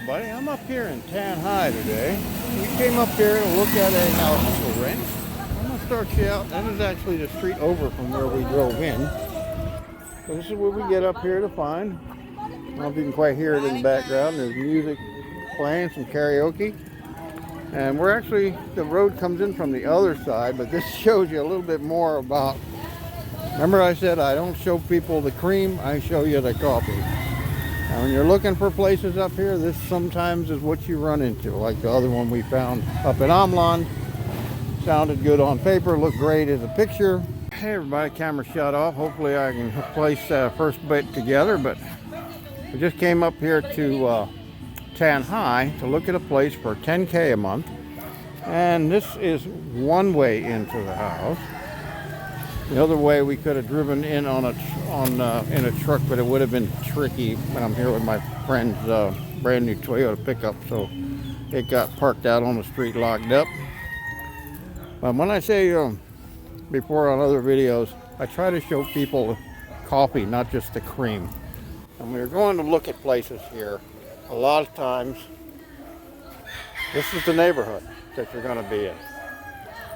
everybody. I'm up here in Tanjay today. We came up here to look at a house for rent. I'm going to start you out. That is actually the street over from where we drove in. So this is what we get up here to find. I don't know if you can quite hear it in the background. There's music playing, some karaoke. And we're actually, the road comes in from the other side, but this shows you a little bit more about, remember I said I don't show people the cream, I show you the coffee. Now, when you're looking for places up here, this sometimes is what you run into. Like the other one we found up in Amlan. Sounded good on paper, looked great as a picture. Hey everybody, camera shut off. Hopefully I can place first bit together, but we just came up here to Tanjay to look at a place for $10K a month. And this is one way into the house. The other way we could have driven in in a truck, but it would have been tricky when I'm here with my friend's brand new Toyota pickup, so it got parked out on the street, locked up. When I say before on other videos, I try to show people coffee, not just the cream. And we're going to look at places here. A lot of times, this is the neighborhood that you're going to be in.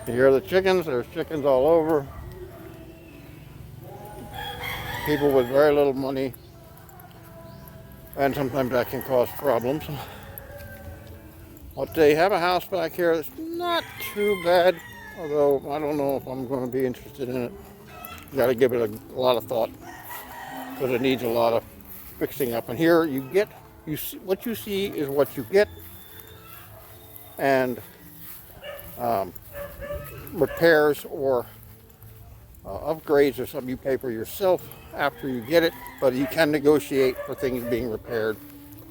You hear the chickens, there's chickens all over. People with very little money, and sometimes that can cause problems. But they have a house back here that's not too bad, although I don't know if I'm going to be interested in it. You got to give it a lot of thought because it needs a lot of fixing up. And here you see, what you see is what you get, and repairs or upgrades or something you pay for yourself after you get it, but you can negotiate for things being repaired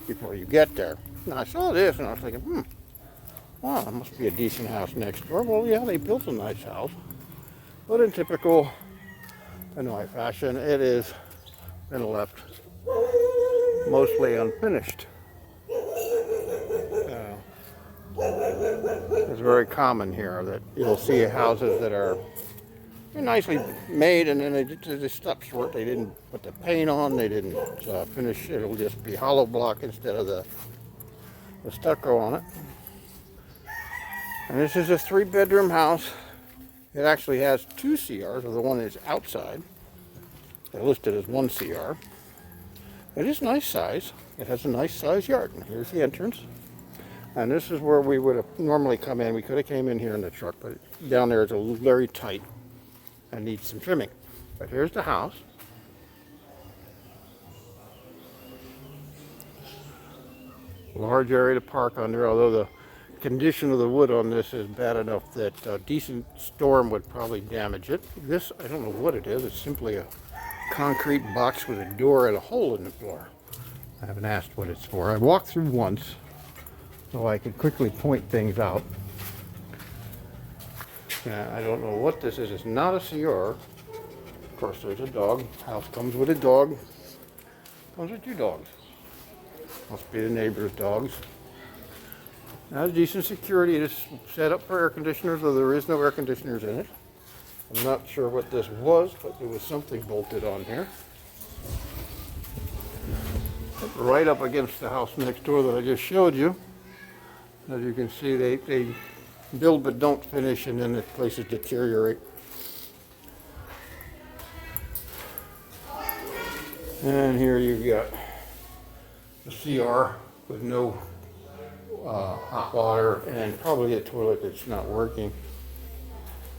before you get there. Now I saw this and I was thinking, wow, that must be a decent house next door. Well, yeah, they built a nice house, but in typical Hanoi fashion, it is been left mostly unfinished. It's very common here that you'll see houses that are nicely made and then they just stop short. They didn't put the paint on, they didn't finish. It'll just be hollow block instead of the stucco on it. And this is a 3-bedroom house. It actually has 2 CRs, or the one is outside. They're listed as 1 CR. It is nice size. It has a nice size yard. And here's the entrance. And this is where we would have normally come in. We could have came in here in the truck, but down there is very tight and needs some trimming. But here's the house. Large area to park under, although the condition of the wood on this is bad enough that a decent storm would probably damage it. This, I don't know what it is. It's simply a concrete box with a door and a hole in the floor. I haven't asked what it's for. I walked through once so I could quickly point things out. I don't know what this is. It's not a CR. Of course, there's a dog. House comes with a dog. Comes with 2 dogs. Must be the neighbor's dogs. Now, decent security. It is set up for air conditioners, though there is no air conditioners in it. I'm not sure what this was, but there was something bolted on here. Right up against the house next door that I just showed you. As you can see, they build but don't finish, and then the places deteriorate. And here you've got the CR with no hot water and probably a toilet that's not working.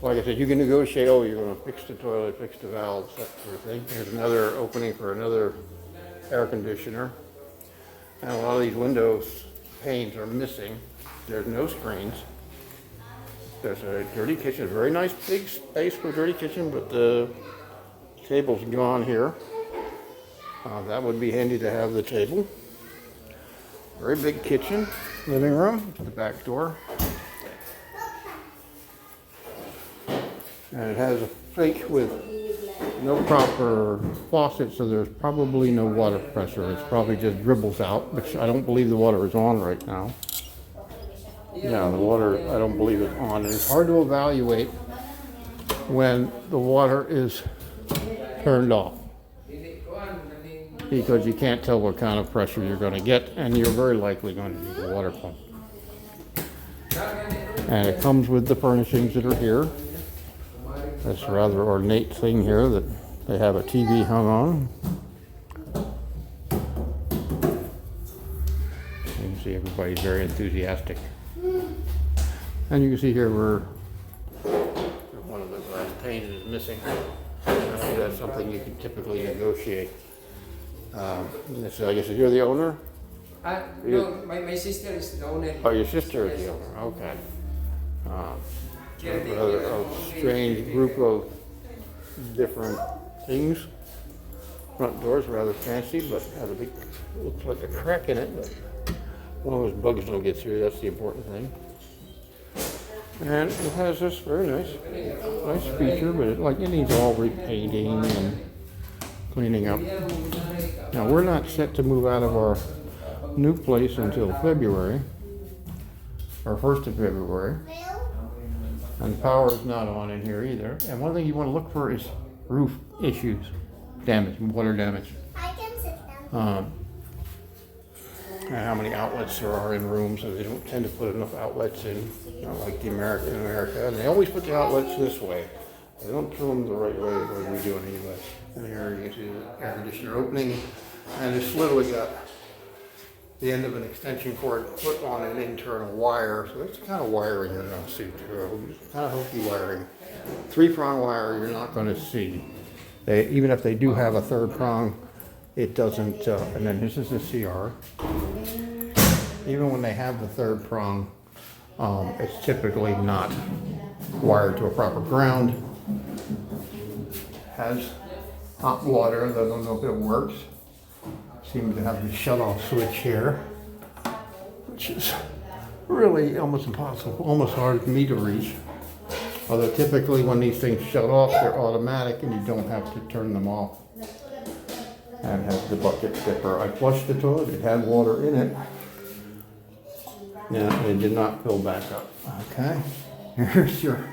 Like I said, you can negotiate, oh, you're going to fix the toilet, fix the valves, that sort of thing. There's another opening for another air conditioner. And a lot of these windows panes are missing. There's no screens. There's a dirty kitchen, very nice big space for a dirty kitchen, but the table's gone here. That would be handy to have the table. Very big kitchen, living room, the back door. And it has a sink with no proper faucet, so there's probably no water pressure. It's probably just dribbles out, which I don't believe the water is on right now. Yeah, the water, I don't believe it's on. And it's hard to evaluate when the water is turned off. because you can't tell what kind of pressure you're going to get, and you're very likely going to need a water pump. And it comes with the furnishings that are here. This rather ornate thing here that they have a TV hung on. You can see everybody's very enthusiastic. And you can see here where one of the glass panes is missing. That's something you can typically negotiate. So I guess you're the owner? No, my sister is the owner. Oh, your sister is the owner. Okay. A strange group of different things. Front door's rather fancy, but has a big, looks like a crack in it. But as long as bugs don't get through, that's the important thing. And it has this very nice feature, but it needs all repainting and cleaning up. Now we're not set to move out of our new place until February, or 1st of February. And power is not on in here either. And one thing you want to look for is roof issues, damage, water damage. I can sit down. And how many outlets there are in rooms, so they don't tend to put enough outlets in, not like the America. And they always put the outlets this way. They don't put them the right way when we do in the US. And here you can see the air conditioner opening, and it's literally got the end of an extension cord put on an internal wire. So it's kind of wiring you don't see through. Kind of hokey wiring. 3-prong wire you're not going to see. Even if they do have a 3rd prong, it doesn't, and then this is the CR. Even when they have the 3rd prong, it's typically not wired to a proper ground. Has hot water, I don't know if it works. Seems to have the shut-off switch here, which is really almost impossible, almost hard for me to reach. Although typically when these things shut off, they're automatic and you don't have to turn them off. And has the bucket dipper. I flushed the toilet, it had water in it. Yeah, it did not fill back up. Okay, here's your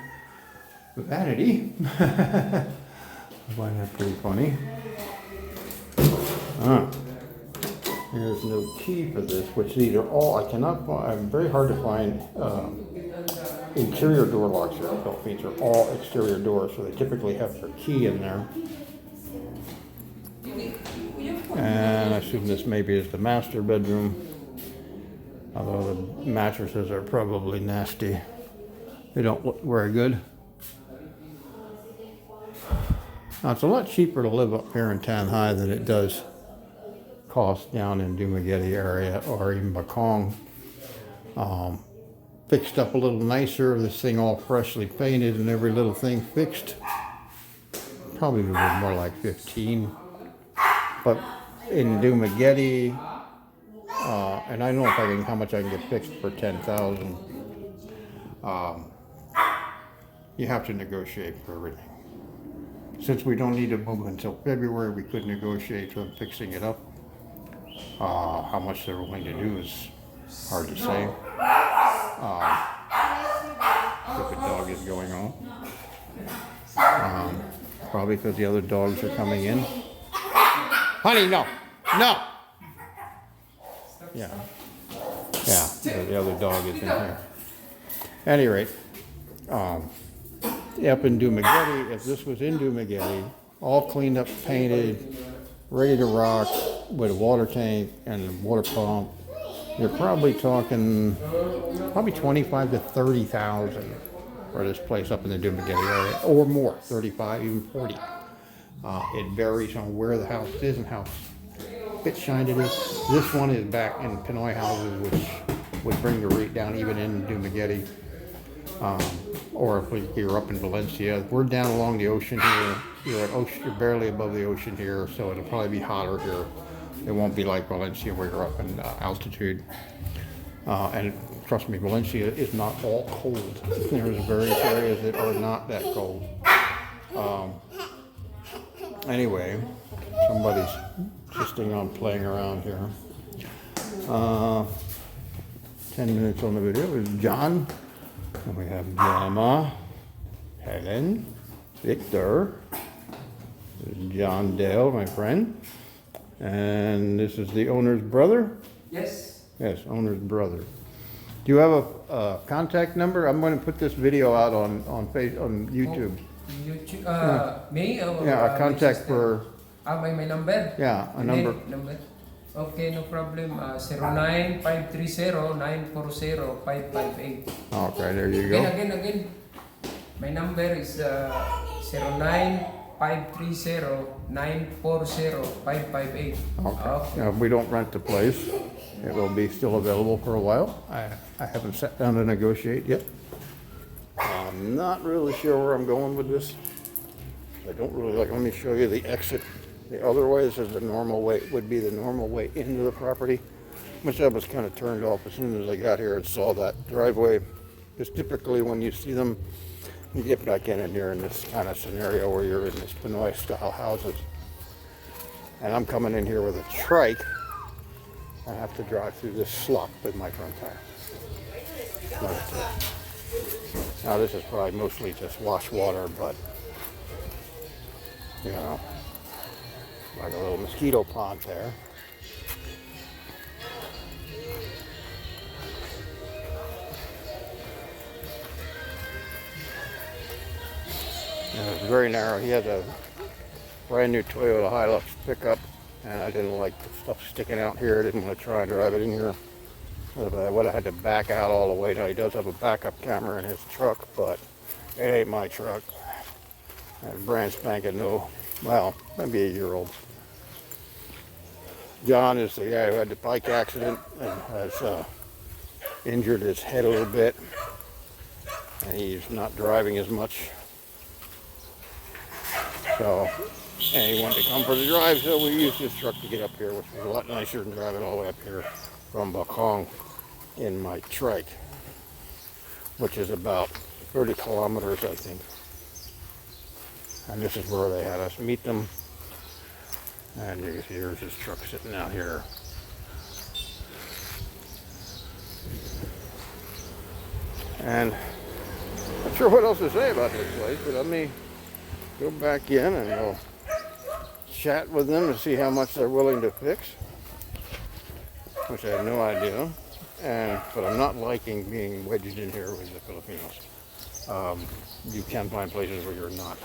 vanity. I find that pretty funny. There's no key for this, which these are all, I cannot find, very hard to find interior door locks here. These are all exterior doors, so they typically have their key in there. And I assume this maybe is the master bedroom, although the mattresses are probably nasty. They don't look very good. Now it's a lot cheaper to live up here in Tanjay than it does cost down in Dumaguete area or even Bakong. Fixed up a little nicer, this thing all freshly painted and every little thing fixed. Probably would be more like 15. But in Dumaguete, and I don't know if how much I can get fixed for 10,000. You have to negotiate for everything. Since we don't need to move until February, we could negotiate for fixing it up. How much they're willing to do is hard to say. If a dog is going on. Probably because the other dogs are coming in. Honey, no. No! Yeah. Yeah, the other dog is in here. At any rate, up in Dumaguete, if this was in Dumaguete, all cleaned up, painted, ready to rock, with a water tank and a water pump, you're probably talking 25 to 30,000 for this place up in the Dumaguete area, or more, 35, even 40. It varies on where the house is and how fit shined it is. This one is back in Pinoy houses, which would bring the rate down even in Dumaguete. Or if you're up in Valencia, we're down along the ocean here. You're barely above the ocean here, so it'll probably be hotter here. It won't be like Valencia where you're up in altitude. And trust me, Valencia is not all cold. There's various areas that are not that cold. Anyway, somebody's insisting on playing around here. 10 minutes on the video is John. And we have Grandma, Helen, Victor, John Dale, my friend. And this is the owner's brother? Yes. Yes, owner's brother. Do you have a contact number? I'm going to put this video out on YouTube. YouTube. Me or Yeah, a my contact sister? for, My number? yeah, a The number. number. Okay, no problem. 09530-940-558. Okay, there you Again, go. again. My number is 09530-940-558. Okay. We don't rent the place. It will be still available for a while. I haven't sat down to negotiate yet. I'm not really sure where I'm going with this. I don't really like, let me show you the exit. The other way, this is the normal way, would be the normal way into the property, which I was kind of turned off as soon as I got here and saw that driveway. Because typically when you see them, you get back in here in this kind of scenario where you're in this Pinoy style houses. And I'm coming in here with a trike. I have to drive through this slop with my front tire. Now this is probably mostly just wash water, but you know, like a little mosquito pond there. And it's very narrow. He has a brand new Toyota Hilux pickup, and I didn't like the stuff sticking out here. I didn't want to try and drive it in here. I would have had to back out all the way. Now he does have a backup camera in his truck, but it ain't my truck. And brand spanking new, well, maybe a year old. John is the guy who had the bike accident and has injured his head a little bit, and he's not driving as much. So, and he wanted to come for the drive, so we used his truck to get up here, which was a lot nicer than driving all the way up here from Bakong in my trike, which is about 30 kilometers, I think. And this is where they had us meet them. And you can see here's his truck sitting out here. And I'm not sure what else to say about this place, but let me go back in and we'll chat with them to see how much they're willing to fix, which I have no idea. But I'm not liking being wedged in here with the Filipinos. You can find places where you're not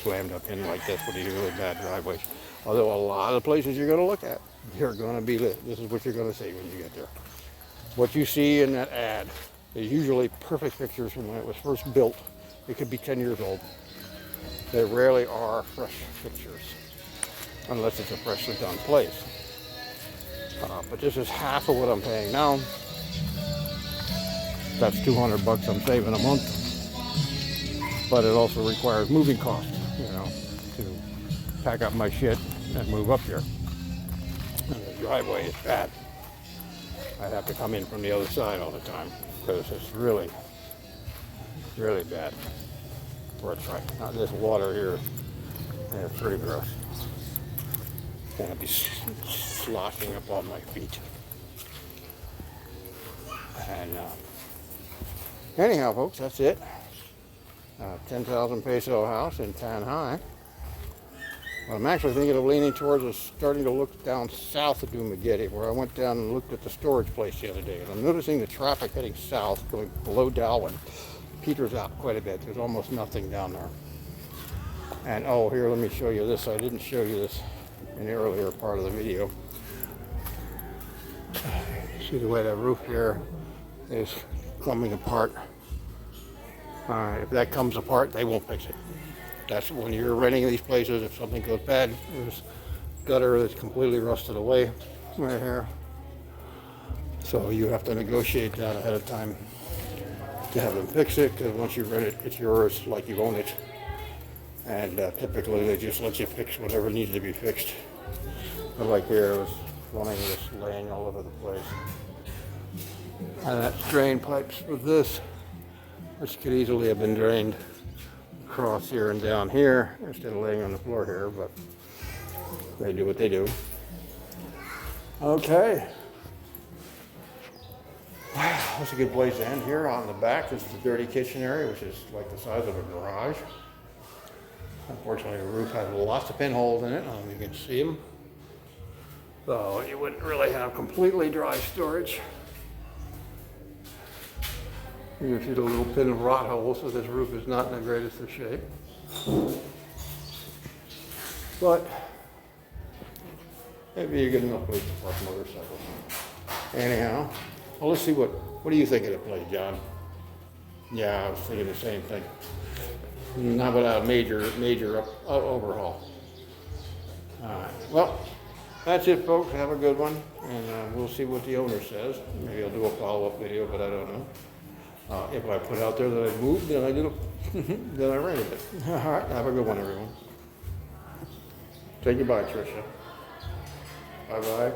slammed up in like this with these really bad driveways. Although a lot of the places you're going to look at, you're going to be lit. This is what you're going to see when you get there. What you see in that ad is usually perfect pictures from when it was first built. It could be 10 years old. There rarely are fresh pictures, unless it's a freshly done place. But this is half of what I'm paying now. That's $200 I'm saving a month. But it also requires moving costs, you know, to pack up my shit and move up here. And the driveway is bad. I'd have to come in from the other side all the time because it's really, really bad for a trike. Now this water here, and it's pretty gross. And I'd be sloshing up on my feet. And anyhow, folks, that's it. 10,000 peso house in Tanjay. Well, I'm actually thinking of leaning towards starting to look down south of Dumaguete, where I went down and looked at the storage place the other day. And I'm noticing the traffic heading south, going below Darwin, peters out quite a bit. There's almost nothing down there. And oh, here, let me show you this. I didn't show you this in the earlier part of the video. See the way that roof here is coming apart. If that comes apart, they won't fix it. That's when you're renting these places. If something goes bad, there's gutter that's completely rusted away right here. So you have to negotiate that ahead of time to have them fix it, because once you rent it, it's yours like you own it. And typically they just let you fix whatever needs to be fixed. But like here, it was running this laying all over the place. And that drain pipes with this, which could easily have been drained across here and down here instead of laying on the floor here, but they do what they do. Okay. Wow, that's a good place to end here. On the back is the dirty kitchen area, which is like the size of a garage. Unfortunately, the roof has lots of pinholes in it. You can see them. So you wouldn't really have completely dry storage. You can see the little pin of rot holes, so this roof is not in the greatest of shape. But maybe you get enough place to park motorcycles. Anyhow, well, let's see what do you think of the place, John? Yeah, I was thinking the same thing. Not without a major overhaul. All right. Well, that's it, folks. Have a good one, and we'll see what the owner says. Maybe I'll do a follow-up video, but I don't know. If I put out there that I moved, then I did then I rented it. All right. Have a good one, everyone. Say goodbye, Tricia. Bye-bye.